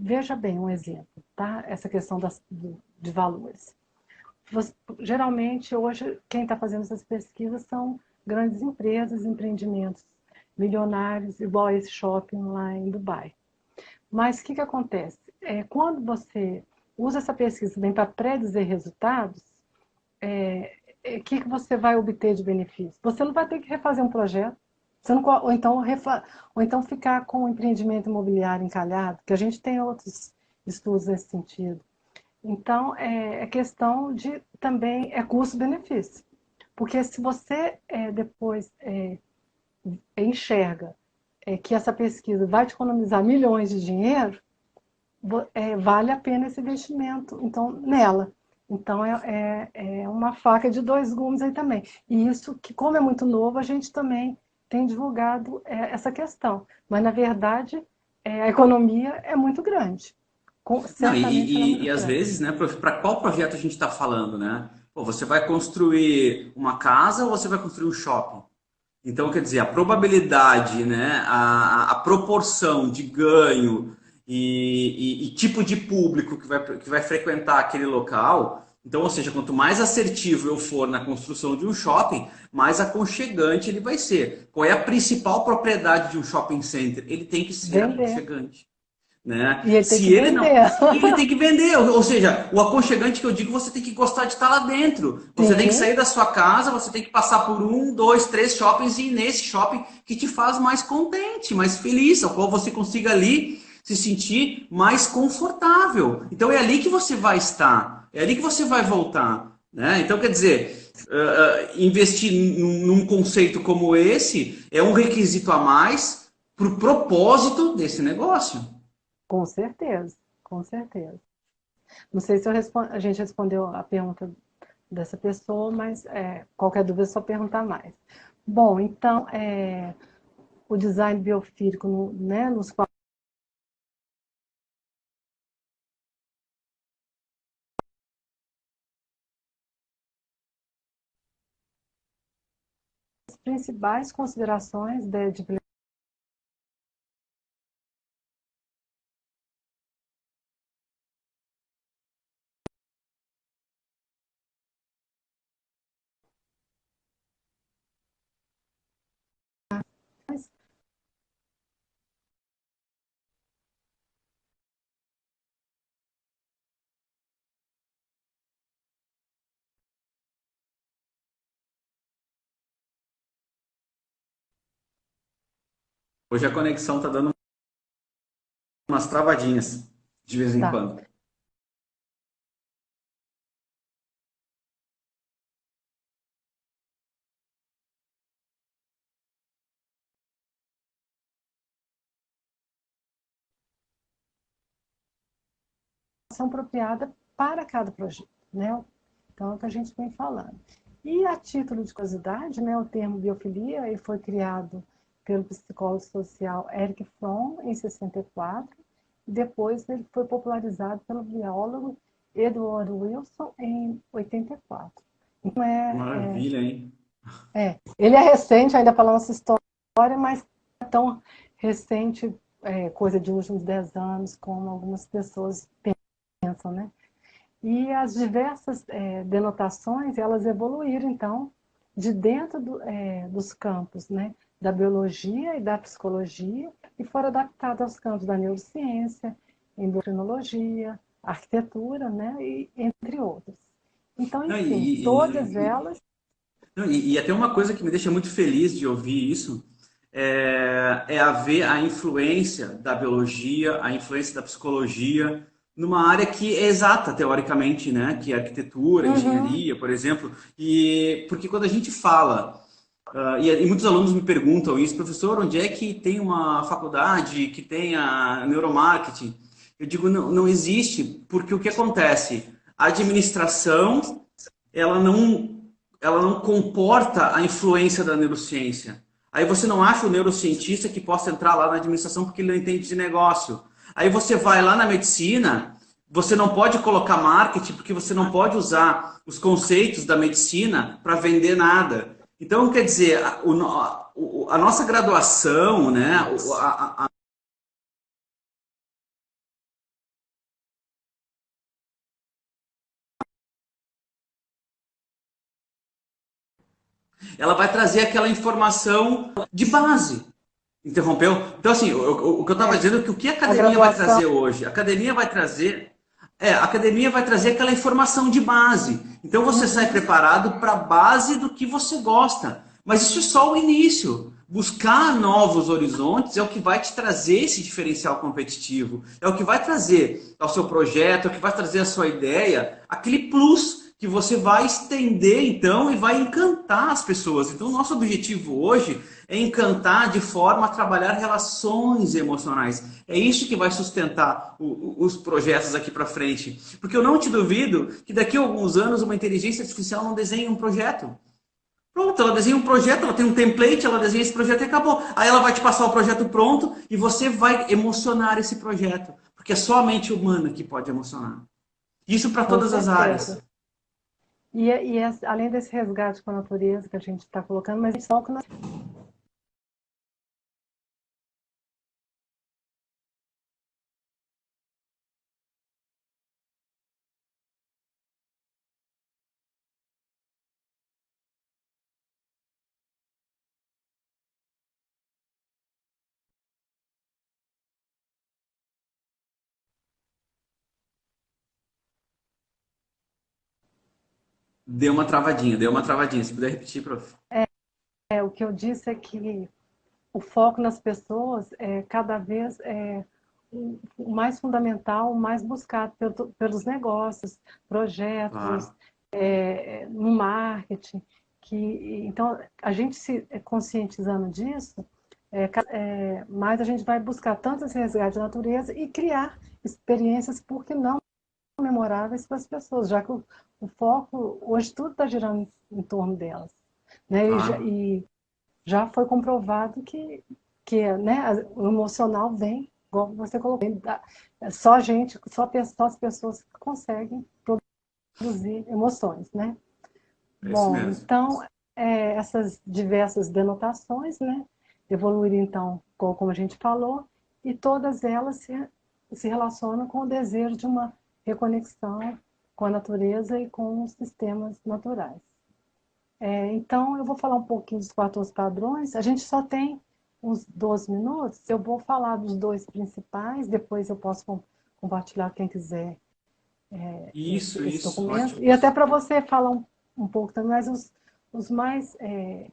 veja bem um exemplo, tá? Essa questão de valores. Geralmente, hoje, quem está fazendo essas pesquisas são grandes empresas, empreendimentos milionários, igual esse shopping lá em Dubai. Mas o que acontece? Quando você usa essa pesquisa também para predizer resultados, o que você vai obter de benefício? Você não vai ter que refazer um projeto, ou então ficar com o empreendimento imobiliário encalhado, que a gente tem outros estudos nesse sentido. Então, é questão de também custo-benefício. Porque se você depois enxerga que essa pesquisa vai te economizar milhões de dinheiro, vale a pena esse investimento nela. Então, é uma faca de dois gumes aí também. E isso, que como é muito novo, a gente também tem divulgado essa questão. Mas, na verdade, a economia é muito grande. Não, e às vezes, né, para qual projeto a gente está falando, né? Pô, você vai construir uma casa ou você vai construir um shopping? Então, quer dizer, a probabilidade, né, a proporção de ganho e tipo de público que vai frequentar aquele local. Então, ou seja, quanto mais assertivo eu for na construção de um shopping, mais aconchegante ele vai ser. Qual é a principal propriedade de um shopping center? Ele tem que ser aconchegante. né? E ele tem que Se ele não, vender. ele tem que vender, ou seja, o aconchegante que eu digo, você tem que gostar de estar lá dentro. Você tem que Sim, sair da sua casa, você tem que passar por um, dois, três shoppings e ir nesse shopping que te faz mais contente, mais feliz, ao qual você consiga ali se sentir mais confortável. Então é ali que você vai estar, é ali que você vai voltar, né? Então quer dizer, investir num conceito como esse é um requisito a mais para o propósito desse negócio. com certeza, com certeza. Não sei se a gente respondeu a pergunta dessa pessoa, mas qualquer dúvida é só perguntar mais. Bom, então, o design biofísico, né, nos quais as principais considerações de Hoje a conexão está dando umas travadinhas de vez em tá, quando. são apropriada para cada projeto, né? Então, é o que a gente vem falando. E a título de curiosidade, né, o termo biofilia ele foi criado pelo psicólogo social Eric Fromm em 64, e depois ele foi popularizado pelo biólogo Edward Wilson em 84. Então, Maravilha, hein? ele é recente, ainda falando essa história, mas não é tão recente, coisa de últimos 10 anos, como algumas pessoas pensam, né? E as diversas denotações, elas evoluíram, então, de dentro dos campos, né, da biologia e da psicologia, e foram adaptadas aos campos da neurociência, endocrinologia, arquitetura, né, e, entre outros. Então, Não, enfim, todas elas... não, e até uma coisa que me deixa muito feliz de ouvir isso é a ver a influência da biologia, a influência da psicologia numa área que é exata, teoricamente, né? Que é arquitetura, Uhum, engenharia, por exemplo. E porque quando a gente fala e muitos alunos me perguntam isso, professor, onde é que tem uma faculdade que tenha neuromarketing? Eu digo, não, não existe, porque o que acontece? A administração, ela não, ela não comporta a influência da neurociência. Aí você não acha o neurocientista que possa entrar lá na administração porque ele não entende de negócio. Aí você vai lá na medicina, você não pode colocar marketing porque você não pode usar os conceitos da medicina para vender nada. Então, quer dizer, a nossa graduação, né, ela vai trazer aquela informação de base. Interrompeu? Então, assim, o que eu estava dizendo é que o que a a academia vai graduação... trazer hoje? A academia vai trazer aquela informação de base. Então você sai Uhum, preparado para a base do que você gosta. Mas isso é só o início. Buscar novos horizontes é o que vai te trazer esse diferencial competitivo. É o que vai trazer ao seu projeto, é o que vai trazer à sua ideia, aquele plus que você vai estender então e vai encantar as pessoas. Então, o nosso objetivo hoje é encantar de forma a trabalhar relações emocionais. É isso que vai sustentar os projetos aqui para frente. Porque eu não te duvido que daqui a alguns anos uma inteligência artificial não desenhe um projeto. Pronto, ela desenha um projeto, ela tem um template, ela desenha esse projeto e acabou. Aí ela vai te passar o projeto pronto e você vai emocionar esse projeto. Porque é só a mente humana que pode emocionar. Isso para com todas as certeza. áreas. Além desse resgate com a natureza que a gente está colocando, mas só que deu uma travadinha. Se puder repetir, prof. O que eu disse é que o foco nas pessoas é cada vez o mais fundamental, o mais buscado pelos negócios, projetos, Claro. no marketing. Então, a gente se conscientizando disso, mais a gente vai buscar tanto esse resgate da natureza e criar experiências, por que não, memoráveis para as pessoas, já que o foco, hoje tudo está girando em torno delas. Né? Claro. E já foi comprovado que né, o emocional vem, igual você colocou, só gente, só as pessoas que conseguem produzir emoções, né? É isso Bom, mesmo. então, essas diversas denotações, né, evoluíram então, como a gente falou, e todas elas se relacionam com o desejo de uma reconexão com a natureza e com os sistemas naturais. Então, eu vou falar um pouquinho dos 14 padrões. A gente só tem uns 12 minutos. Eu vou falar dos dois principais, depois eu posso compartilhar quem quiser esse Isso, documento. ótimo. E até para você falar um pouco também, mas os mais é,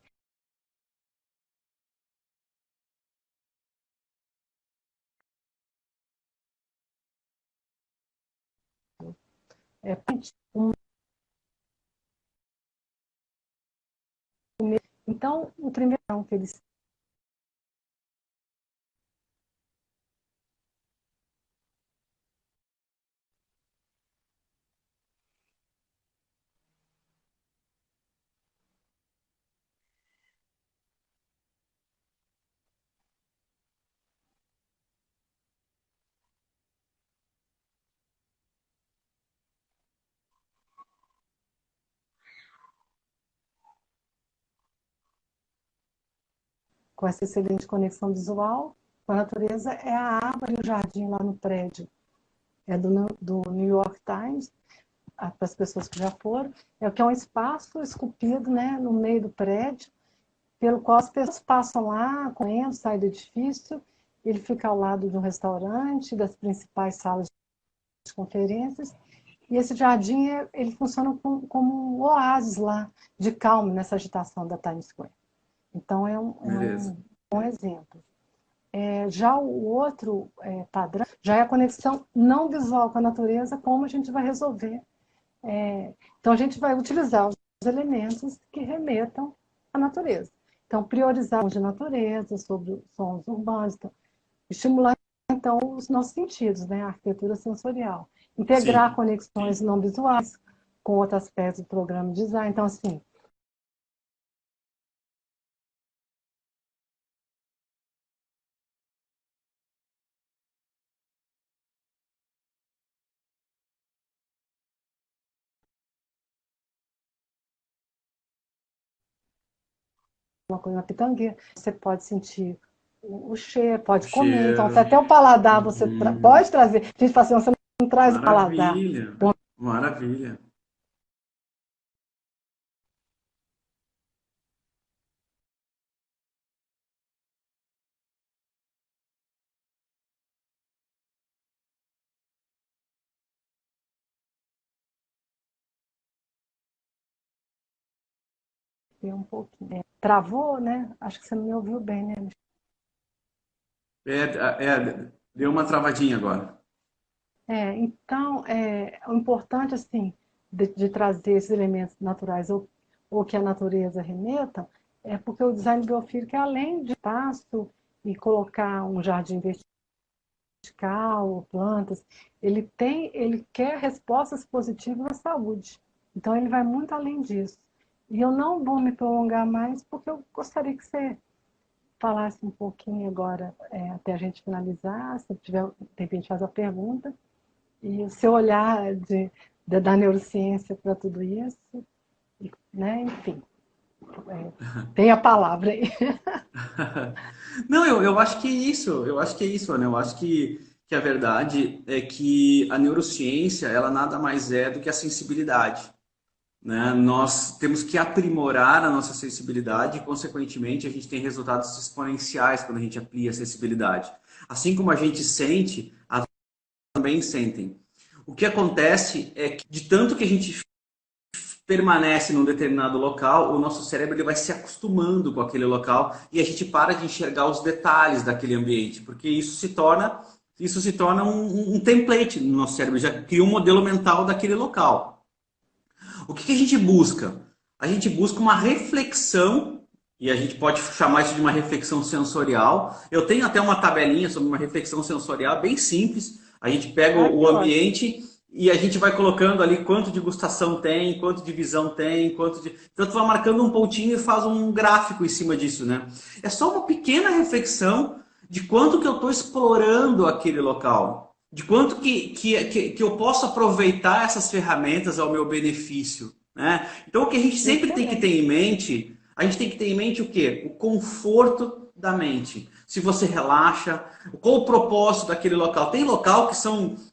então, o primeiro que eles com essa excelente conexão visual com a natureza é a árvore e o jardim lá no prédio. É do New York Times, para as pessoas que já foram. É que é um espaço esculpido, né, no meio do prédio, pelo qual as pessoas passam lá, correndo, saem do edifício. Ele fica ao lado de um restaurante, das principais salas de conferências. E esse jardim, ele funciona como um oásis lá, de calma nessa agitação da Times Square. Então, é Beleza. um bom exemplo. Já o outro padrão, já é a conexão não visual com a natureza, como a gente vai resolver. Então, a gente vai utilizar os elementos que remetam à natureza. Então, priorizar de natureza sobre os sons urbanos, então, estimular, então, os nossos sentidos, né? A arquitetura sensorial. Integrar Sim. conexões não visuais com outros aspectos do programa de design. Então, assim, uma coisa na pitangueira, você pode sentir o cheiro, O pode comer. Então, cheiro. até o paladar você Uhum. pode trazer. A gente fala assim, você não traz o paladar. Maravilha. Maravilha. Um pouquinho. Travou, né? Acho que você não me ouviu bem, né? Deu uma travadinha agora. Então, o importante, assim, de trazer esses elementos naturais ou que a natureza remeta, é porque o design biofílico, além de espaço e colocar um jardim vertical, plantas, ele quer respostas positivas à saúde. Então, ele vai muito além disso. E eu não vou me prolongar mais, porque eu gostaria que você falasse um pouquinho agora, até a gente finalizar, se tiver, de repente, faz a pergunta. E o seu olhar da neurociência para tudo isso, né? Enfim, tem a palavra aí. Não, eu acho que é isso. Eu acho que é isso, Ana. Eu acho que a verdade é que a neurociência, ela nada mais é do que a sensibilidade, né? Nós temos que aprimorar a nossa sensibilidade e, consequentemente, a gente tem resultados exponenciais quando a gente amplia a sensibilidade. Assim como a gente sente, as também sentem. O que acontece é que, de tanto que a gente permanece num determinado local, o nosso cérebro ele vai se acostumando com aquele local e a gente para de enxergar os detalhes daquele ambiente, porque isso se torna um template no nosso cérebro, já cria um modelo mental daquele local. O que que a gente busca? A gente busca uma reflexão, e a gente pode chamar isso de uma reflexão sensorial. Eu tenho até uma tabelinha sobre uma reflexão sensorial bem simples. A gente pega Ah, o que ótimo. ambiente e a gente vai colocando ali quanto de gustação tem, quanto de visão tem, quanto de. Então, tu vai marcando um pontinho e faz um gráfico em cima disso, né? É só uma pequena reflexão de quanto que eu estou explorando aquele local, de quanto que eu posso aproveitar essas ferramentas ao meu benefício, né? Então, o que a gente sempre tem que ter Excelente. em mente, a gente tem que ter em mente o quê? O conforto da mente. Se você relaxa, qual o propósito daquele local? Tem local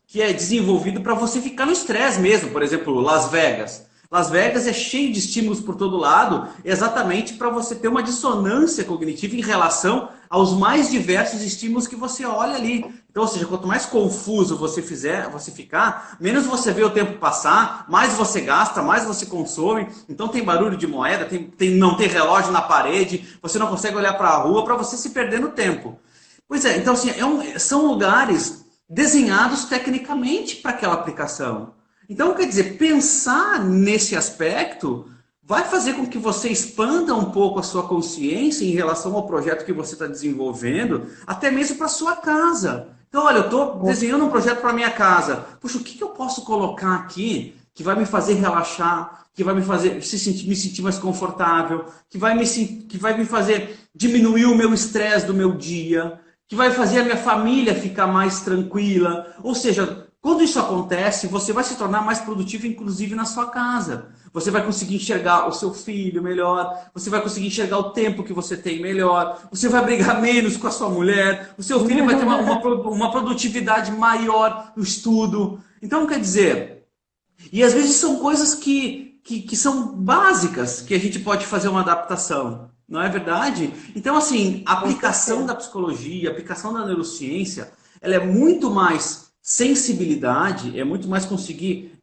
que é desenvolvido para você ficar no estresse mesmo, por exemplo, Las Vegas. Las Vegas é cheio de estímulos por todo lado, exatamente para você ter uma dissonância cognitiva em relação aos mais diversos estímulos que você olha ali. Então, ou seja, quanto mais confuso você ficar, menos você vê o tempo passar, mais você gasta, mais você consome. Então tem barulho de moeda, não tem relógio na parede, você não consegue olhar para a rua para você se perder no tempo. Pois é, então assim, são lugares desenhados tecnicamente para aquela aplicação. Então, quer dizer, pensar nesse aspecto vai fazer com que você expanda um pouco a sua consciência em relação ao projeto que você está desenvolvendo, até mesmo para sua casa. Então, olha, eu estou Com desenhando um projeto para minha casa. Puxa, o que que eu posso colocar aqui que vai me fazer relaxar, que vai me fazer me sentir mais confortável, que vai me fazer diminuir o meu estresse do meu dia, que vai fazer a minha família ficar mais tranquila. Ou seja, quando isso acontece, você vai se tornar mais produtivo, inclusive na sua casa. Você vai conseguir enxergar o seu filho melhor, você vai conseguir enxergar o tempo que você tem melhor, você vai brigar menos com a sua mulher, o seu filho vai ter uma produtividade maior no estudo. Então, quer dizer, e às vezes são coisas que são básicas que a gente pode fazer uma adaptação, não é verdade? Então, assim, a com aplicação certeza. da psicologia, a aplicação da neurociência, ela é muito mais sensibilidade, é muito mais conseguir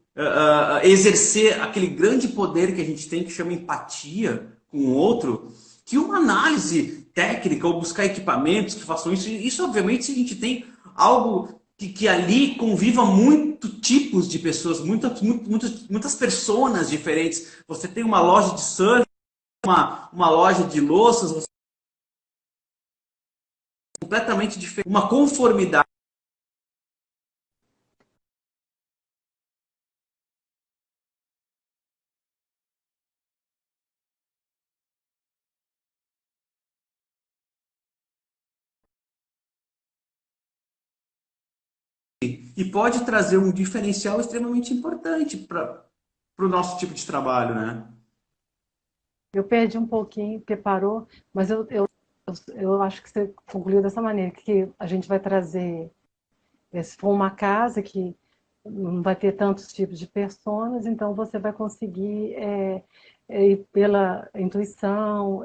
exercer aquele grande poder que a gente tem, que chama empatia com o outro, que uma análise técnica ou buscar equipamentos que façam isso. Isso, obviamente, se a gente tem algo que ali conviva muitos tipos de pessoas, muitas pessoas diferentes. Você tem uma loja de surf, uma loja de louças, você é completamente diferente, uma conformidade. E pode trazer um diferencial extremamente importante para o nosso tipo de trabalho, né? Eu perdi um pouquinho, porque parou, mas eu acho que você concluiu dessa maneira, que a gente vai trazer, se for uma casa que não vai ter tantos tipos de personas, então você vai conseguir ir pela intuição,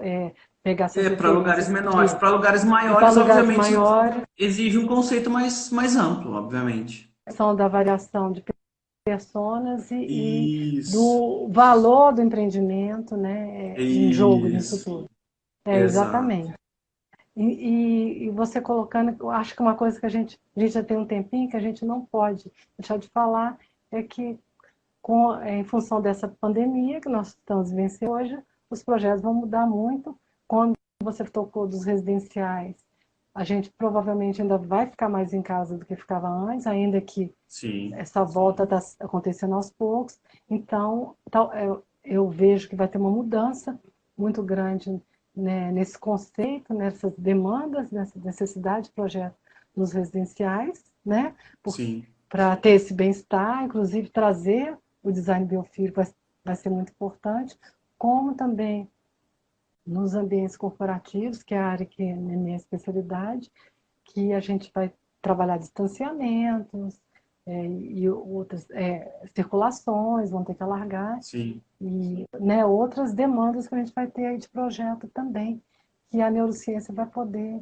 pegar suas Para lugares referências menores. de Para lugares ir para maiores, lugares obviamente, maiores, exige um conceito mais amplo, obviamente. são da variação de personas e Isso, do valor do empreendimento, né, em jogo nisso isso, tudo. exato. Exatamente. E você colocando, eu acho que uma coisa que a gente já tem um tempinho que a gente não pode deixar de falar é que, em função dessa pandemia que nós estamos vivenciando hoje, os projetos vão mudar muito. Quando você tocou dos residenciais, a gente provavelmente ainda vai ficar mais em casa do que ficava antes, ainda que Sim, essa volta está acontecendo aos poucos. Então, eu vejo que vai ter uma mudança muito grande, né, nesse conceito, nessas demandas, nessa necessidade de projeto nos residenciais, né, sim, para ter esse bem-estar, inclusive trazer o design biofílico vai ser muito importante, como também nos ambientes corporativos, que é a área que é a minha especialidade, que a gente vai trabalhar distanciamentos e outras circulações, vão ter que alargar, sim. e, né, outras demandas que a gente vai ter aí de projeto também, que a neurociência vai poder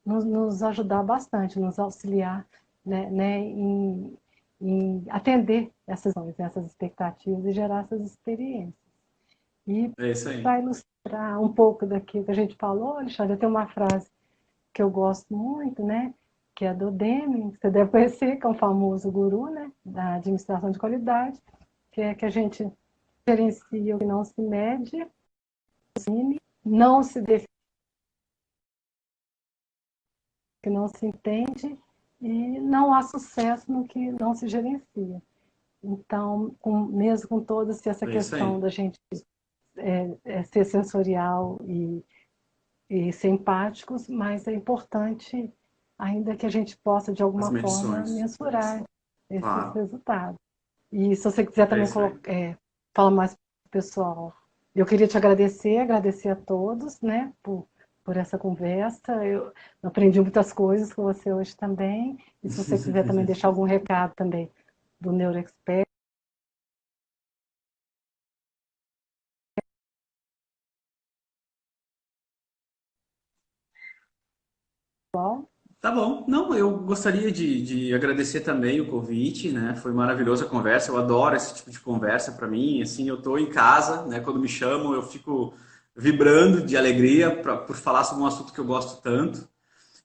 nos ajudar bastante, nos auxiliar, né, em em atender essas expectativas e gerar essas experiências. E É isso aí. para ilustrar um pouco daquilo que a gente falou, Alexandre, tem uma frase que eu gosto muito, né? Que é do Deming, que você deve conhecer, que é um famoso guru, né? Da administração de qualidade, que é que a gente diferencia o que não se mede, não se define, o que não se entende, e não há sucesso no que não se gerencia. Então, mesmo com toda essa É isso questão aí. da gente ser sensorial e ser empáticos, mas é importante ainda que a gente possa, de As alguma forma, medições. mensurar esses Claro. resultados. E se você quiser É também isso aí. falar mais para o pessoal, eu queria te agradecer a todos, né, por essa conversa. Eu aprendi muitas coisas com você hoje também. E se você quiser também deixar algum recado também do NeuroExpert, Tá bom. Não, eu gostaria de agradecer também o convite, né? Foi maravilhosa a conversa. Eu adoro esse tipo de conversa para mim. Assim, eu tô em casa, né? Quando me chamam, eu fico vibrando de alegria por falar sobre um assunto que eu gosto tanto.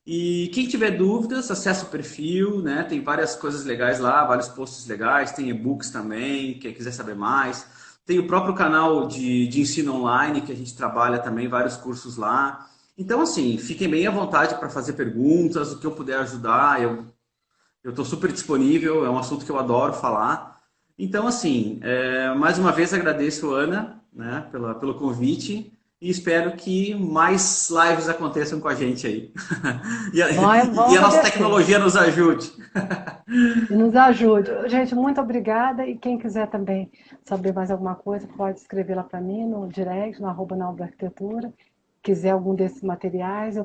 E quem tiver dúvidas, acessa o perfil, né? Tem várias coisas legais lá, vários posts legais, tem e-books também, quem quiser saber mais. Tem o próprio canal de ensino online, que a gente trabalha também, vários cursos lá. Então, assim, fiquem bem à vontade para fazer perguntas, o que eu puder ajudar, eu estou super disponível, é um assunto que eu adoro falar. Então, assim, mais uma vez agradeço, Ana, né, pelo convite e espero que mais lives aconteçam com a gente aí. E a, vão e a nossa acontecer. tecnologia nos ajude. E nos ajude. Gente, muito obrigada. E quem quiser também saber mais alguma coisa, pode escrever lá para mim no direct, no arroba na arquitetura. Quiser algum desses materiais, eu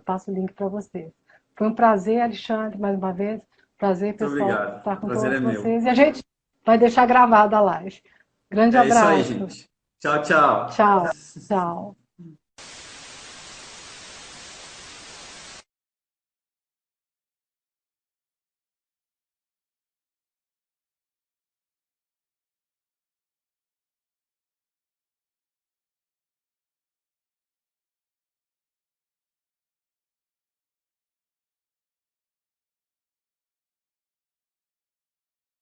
passo o link para vocês. Foi um prazer, Alexandre, mais uma vez. Prazer, Muito pessoal, obrigado. estar O com prazer é todos meu. vocês. E a gente vai deixar gravada a live. Grande É isso aí, abraço. gente. Tchau, tchau. Tchau. Tchau.